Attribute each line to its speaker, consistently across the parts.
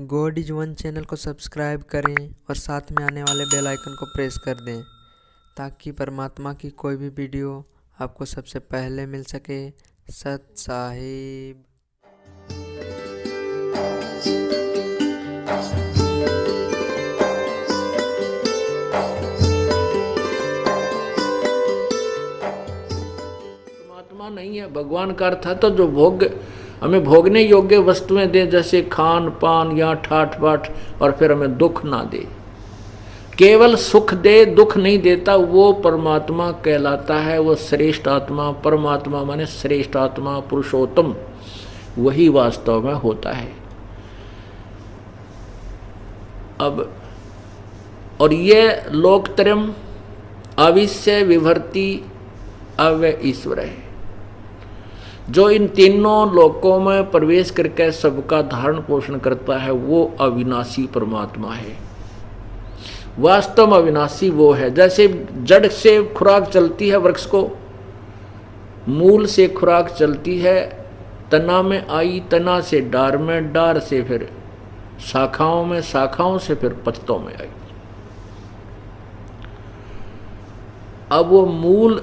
Speaker 1: God is one channel को subscribe करें और साथ में आने वाले बेल आइकन को प्रेस कर दें ताकि परमात्मा की कोई भी वीडियो आपको सबसे पहले मिल सके। सत साहिब।
Speaker 2: परमात्मा नहीं है, भगवान का अर्थ है तो जो भोग हमें भोगने योग्य वस्तुएं दे, जैसे खान पान या ठाठ बाट, और फिर हमें दुख ना दे, केवल सुख दे दुख नहीं देता, वो परमात्मा कहलाता है। वो श्रेष्ठ आत्मा, परमात्मा माने श्रेष्ठ आत्मा, पुरुषोत्तम, वही वास्तव में होता है। अब और ये लोकत्रयम अविश्य विभर्ति अव्यय ईश्वर है, जो इन तीनों लोकों में प्रवेश करके सबका धारण पोषण करता है, वो अविनाशी परमात्मा है। वास्तव में अविनाशी वो है। जैसे जड़ से खुराक चलती है वृक्ष को, मूल से खुराक चलती है, तना में आई, तना से डार में, डार से फिर शाखाओं में, शाखाओं से फिर पत्तों में आई। अब वो मूल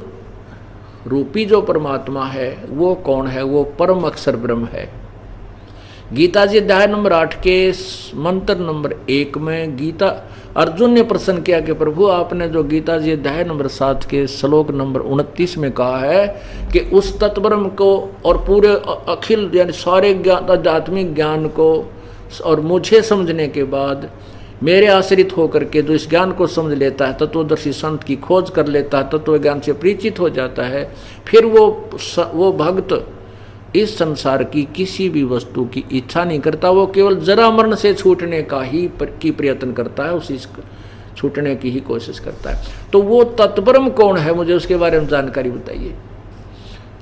Speaker 2: रूपी जो परमात्मा है वो कौन है? वो परम अक्षर ब्रह्म है। गीता जी अध्याय नंबर 8 के मंत्र नंबर 1 में गीता अर्जुन ने प्रश्न किया कि प्रभु आपने जो गीता जी अध्याय नंबर 7 के श्लोक नंबर 29 में कहा है कि उस तत्ब्रह्म को और पूरे अखिल यानी सारे ज्ञान, आध्यात्मिक ज्ञान को और मुझे समझने के बाद मेरे आश्रित होकर के जो इस ज्ञान को समझ लेता है, तत्वदर्शी संत की खोज कर लेता है, तत्व ज्ञान से परिचित हो जाता है, फिर वो भक्त इस संसार की किसी भी वस्तु की इच्छा नहीं करता। वो केवल जरा मरण से छूटने का ही प्रयत्न करता है, उसी छूटने की ही कोशिश करता है। तो वो तत्ब्रह्म कौन है, मुझे उसके बारे में जानकारी बताइए।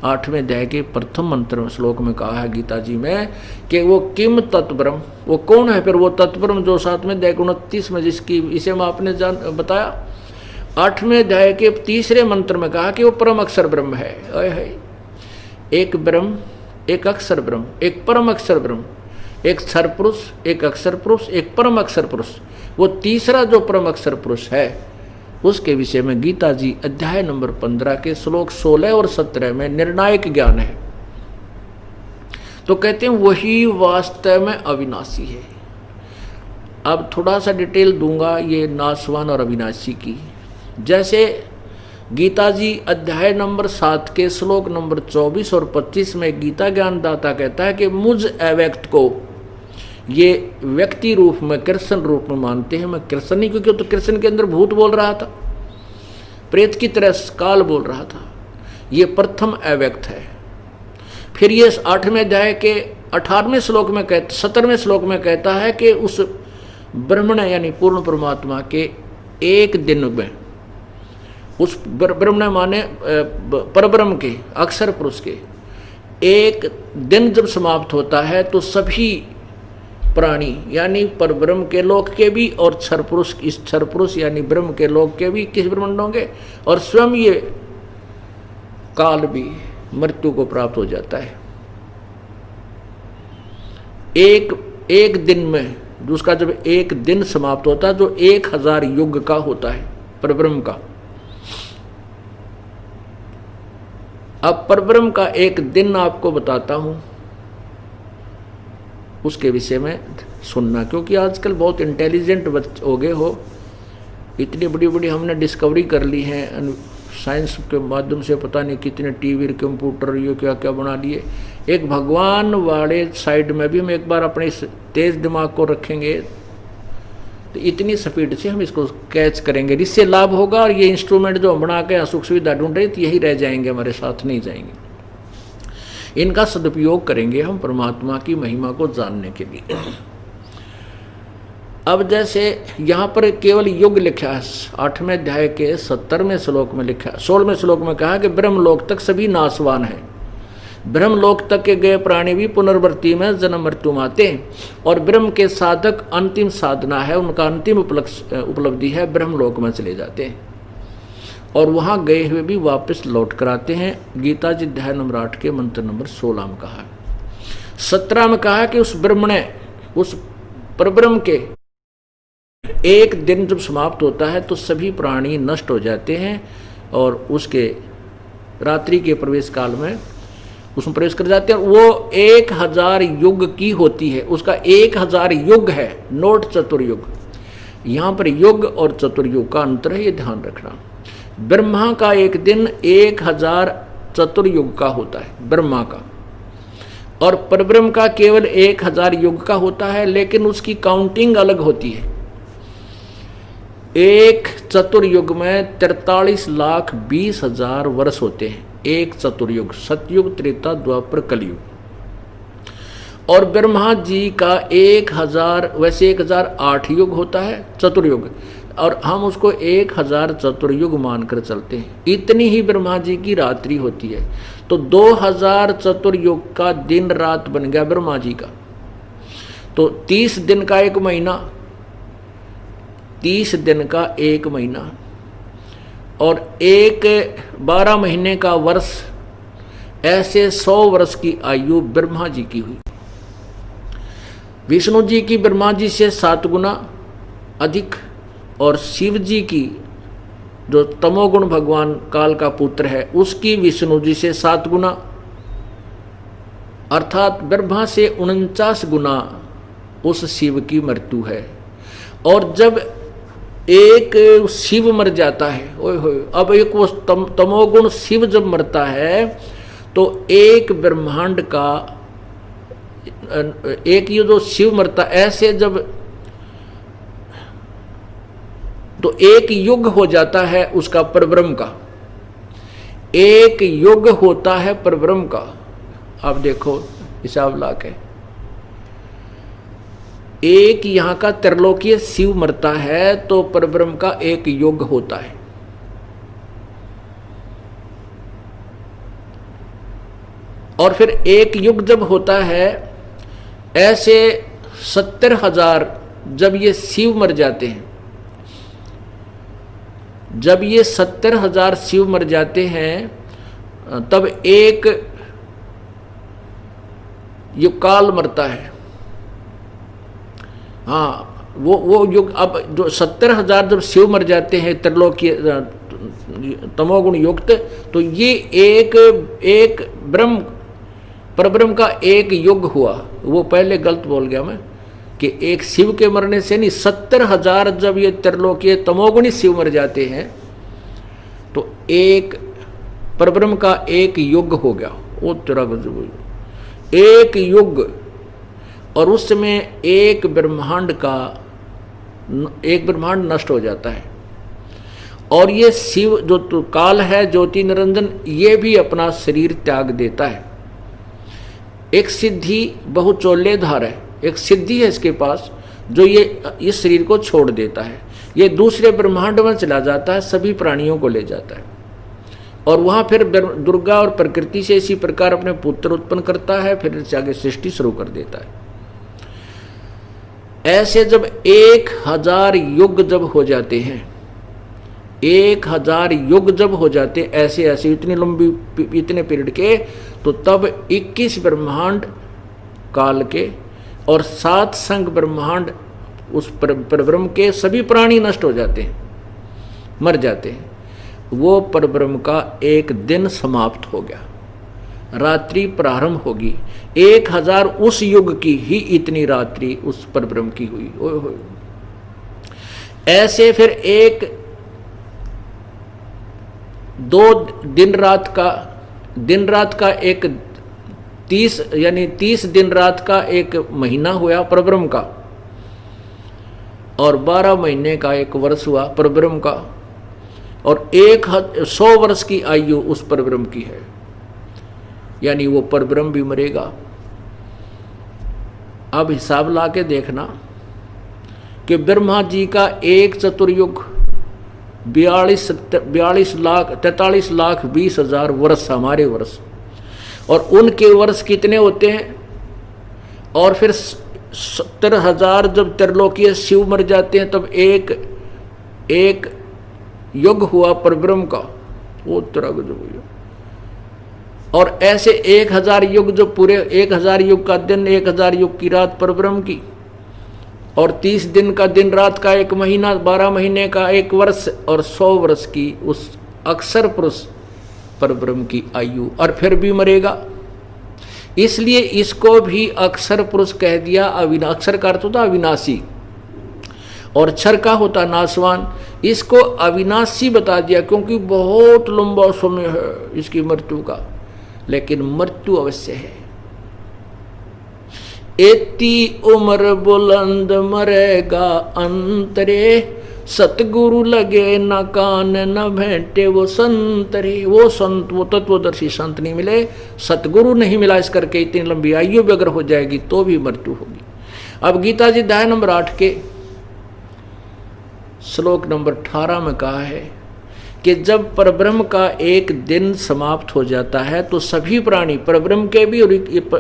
Speaker 2: 8वें अध्याय के प्रथम मंत्र श्लोक में कहा है गीता जी में कि वो किम तत्ब्रह्म, वो कौन है? फिर वो तत्ब्रह्म जो 7वें अध्याय के 29 में जिसकी विषय में आपने बताया, 8वें अध्याय के 3रे मंत्र में कहा कि वो परम अक्षर ब्रह्म है। एक ब्रह्म, एक अक्षर ब्रह्म, एक परम अक्षर ब्रह्म, एक क्षर पुरुष, एक अक्षर पुरुष, एक परम अक्षर पुरुष। वो तीसरा जो परम अक्षर पुरुष है उसके विषय में गीता जी अध्याय नंबर 15 के श्लोक 16 और 17 में निर्णायक ज्ञान है। तो कहते हैं वही वास्तव में अविनाशी है। अब थोड़ा सा डिटेल दूंगा ये नाशवान और अविनाशी की। जैसे गीता जी अध्याय नंबर 7 के श्लोक नंबर 24 और 25 में गीता ज्ञानदाता कहता है कि मुझ अव्यक्त को ये व्यक्ति रूप में, कृष्ण रूप में मानते हैं। मैं कृष्ण नहीं, क्योंकि तो कृष्ण के अंदर भूत बोल रहा था, प्रेत की तरह काल बोल रहा था। ये प्रथम अव्यक्त है। फिर ये 8वें अध्याय के 18वें श्लोक में 17वें श्लोक में कहता है कि उस ब्रह्मण यानी पूर्ण परमात्मा के एक दिन में, उस ब्रह्मण माने परब्रह्म के, अक्षर पुरुष के एक दिन जब समाप्त होता है तो सभी प्राणी यानी परब्रह्म के लोक के भी और क्षर पुरुष, इस क्षर पुरुष यानी ब्रह्म के लोक के भी किस ब्रह्मांड होंगे, और स्वयं ये काल भी मृत्यु को प्राप्त हो जाता है। एक दिन में, उसका जब एक दिन समाप्त होता है जो 1000 युग का होता है परब्रह्म का। अब परब्रह्म का एक दिन आपको बताता हूं, उसके विषय में सुनना, क्योंकि आजकल बहुत इंटेलिजेंट हो गए हो, इतनी बड़ी बड़ी हमने डिस्कवरी कर ली है साइंस के माध्यम से, पता नहीं कितने टीवी, कंप्यूटर, ये क्या क्या बना लिए। एक भगवान वाले साइड में भी हम एक बार अपने इस तेज दिमाग को रखेंगे तो इतनी स्पीड से हम इसको कैच करेंगे, इससे लाभ होगा। और ये इंस्ट्रूमेंट जो हम बना के सुख सुविधा ढूंढ रहे थे यही रह जाएंगे, हमारे साथ नहीं जाएंगे। इनका सदुपयोग करेंगे हम परमात्मा की महिमा को जानने के लिए। अब जैसे यहाँ पर केवल युग लिखा है, 8वें अध्याय के 17वें श्लोक में लिखा है, 16वें श्लोक में कहा कि ब्रह्मलोक तक सभी नाशवान हैं। ब्रह्मलोक तक के गए प्राणी भी पुनर्वृत्ति में जन्म मृत्यु आते हैं, और ब्रह्म के साधक अंतिम साधना है, उनका अंतिम उपलब्धि है, ब्रह्मलोक में चले जाते हैं और वहाँ गए हुए भी वापस लौट कर आते हैं। गीता जी अध्याय नंबर 8 के मंत्र नंबर 16 में कहा है। 17 में कहा कि उस ब्रह्म ने, उस परब्रह्म के एक दिन जब समाप्त होता है तो सभी प्राणी नष्ट हो जाते हैं और उसके रात्रि के प्रवेश काल में उसमें प्रवेश कर जाते हैं। वो 1000 युग की होती है, उसका 1000 युग है, नोट चतुर्युग। यहाँ पर युग और चतुर्युग का अंतर है, ये ध्यान रखना। ब्रह्मा का एक दिन 1000 चतुर्युग का होता है ब्रह्मा का, और परब्रह्म का केवल 1000 युग का होता है, लेकिन उसकी काउंटिंग अलग होती है। एक चतुर्युग में 43,20,000 वर्ष होते हैं, एक चतुर्युग, सतयुग, त्रेता, द्वापर, कलयुग। और ब्रह्मा जी का 1000, वैसे 1008 युग होता है चतुर्युग, और हम उसको 1000 चतुर्युग मानकर चलते हैं। इतनी ही ब्रह्मा जी की रात्रि होती है, तो 2000 चतुर्युग का दिन रात बन गया ब्रह्मा जी का। तो 30 दिन का एक महीना, 30 दिन का एक महीना, और 12 महीने का वर्ष, ऐसे 100 वर्ष की आयु ब्रह्मा जी की हुई। विष्णु जी की ब्रह्मा जी से 7 गुना अधिक, और शिव जी की जो तमोगुण भगवान काल का पुत्र है उसकी विष्णु जी से 7 गुना, अर्थात ब्रह्मा से 49 गुना उस शिव की मृत्यु है। और जब एक शिव मर जाता है, ओए होए, अब एक वो तमोगुण शिव जब मरता है तो एक ब्रह्मांड का, एक ये जो शिव मरता, ऐसे जब तो एक युग हो जाता है उसका परब्रह्म का, एक युग होता है परब्रह्म का। आप देखो हिसाब ला के, एक यहां का त्रिलोकीय शिव मरता है तो परब्रह्म का एक युग होता है। और फिर एक युग जब होता है, ऐसे 70,000 जब ये शिव मर जाते हैं, जब ये 70,000 शिव मर जाते हैं तब एक युग काल मरता है। हाँ, वो युग, अब जो 70,000 जब शिव मर जाते हैं त्रिलोकीय तमोगुण युक्त, तो ये एक परब्रह्म का एक युग हुआ। वो पहले गलत बोल गया मैं कि एक शिव के मरने से नहीं, 70,000 जब ये त्रिलोकीय तमोगुणी शिव मर जाते हैं तो एक परब्रह्म का एक युग हो गया। वो तेरा एक युग, और उस समय एक ब्रह्मांड नष्ट हो जाता है। और ये शिव जो तो काल है, ज्योति निरंजन, ये भी अपना शरीर त्याग देता है। एक सिद्धि बहुचोल्यधार है, एक सिद्धि है इसके पास जो ये इस शरीर को छोड़ देता है, ये दूसरे ब्रह्मांड में चला जाता है, सभी प्राणियों को ले जाता है, और वहाँ फिर दुर्गा और प्रकृति से इसी प्रकार अपने पुत्र उत्पन्न करता है, फिर इससे आगे सृष्टि शुरू कर देता है। ऐसे जब 1000 युग जब हो जाते हैं, 1000 युग जब हो जाते, ऐसे ऐसे इतनी लंबी इतने पीरियड के, तो तब 21 ब्रह्मांड काल के और 7 संग ब्रह्मांड उस परब्रह्म के सभी प्राणी नष्ट हो जाते हैं, मर जाते हैं। वो परब्रह्म का एक दिन समाप्त हो गया, रात्रि प्रारंभ होगी। 1000 उस युग की ही इतनी रात्रि उस परब्रह्म की हुई। ओए होए, ऐसे फिर एक 2 दिन रात का एक 30 यानी 30 दिन रात का एक महीना हुआ परब्रह्म का, और 12 महीने का एक वर्ष हुआ परब्रह्म का, और 100 वर्ष की आयु उस परब्रह्म की है, यानी वो परब्रह्म भी मरेगा। अब हिसाब ला के देखना कि ब्रह्मा जी का एक चतुर्युग 43,20,000 वर्ष हमारे वर्ष, और उनके वर्ष कितने होते हैं। और फिर 70,000 जब त्रिलोकीय शिव मर जाते हैं तब एक युग हुआ परब्रह्म का, वो तरह। और ऐसे 1000 युग जो पूरे 1000 युग का दिन, 1000 युग की रात परब्रह्म की, और 30 दिन का, दिन रात का, 1 महीना, 12 महीने का, 1 वर्ष और 100 वर्ष की उस अक्षर पुरुष परब्रह्म की आयु, और फिर भी मरेगा। इसलिए इसको भी अक्षर पुरुष कह दिया। अक्षर का अर्थ होता अविनाशी और क्षर का होता नाशवान। इसको अविनाशी बता दिया क्योंकि बहुत लंबा समय है इसकी मृत्यु का, लेकिन मृत्यु अवश्य है। एती उम्र बुलंद मरेगा अंतरे, सतगुरु लगे न कान न भेंटे वो संतरे। वो संत, वो तत्वदर्शी संत नहीं मिले, सतगुरु नहीं मिला, इस करके इतनी लंबी आयु भी अगर हो जाएगी तो भी मृत्यु होगी। अब गीता जी अध्याय नंबर 8 के श्लोक नंबर 18 में कहा है कि जब परब्रह्म का एक दिन समाप्त हो जाता है तो सभी प्राणी, परब्रह्म के भी और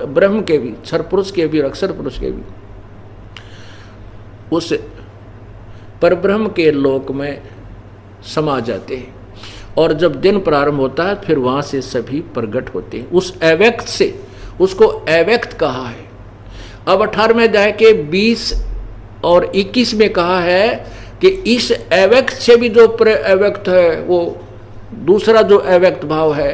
Speaker 2: ब्रह्म के भी, क्षर पुरुष के भी और अक्षर पुरुष के भी, उस परब्रह्म के लोक में समा जाते हैं। और जब दिन प्रारंभ होता है फिर वहां से सभी प्रकट होते हैं उस अव्यक्त से। उसको अव्यक्त कहा है। अब 18वें अध्याय के 20 और 21 में कहा है कि इस अव्यक्त से भी जो अव्यक्त है, वो दूसरा जो अव्यक्त भाव है,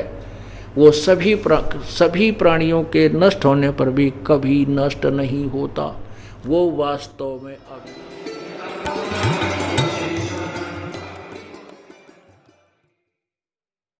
Speaker 2: वो सभी प्राणियों के नष्ट होने पर भी कभी नष्ट नहीं होता। वो वास्तव में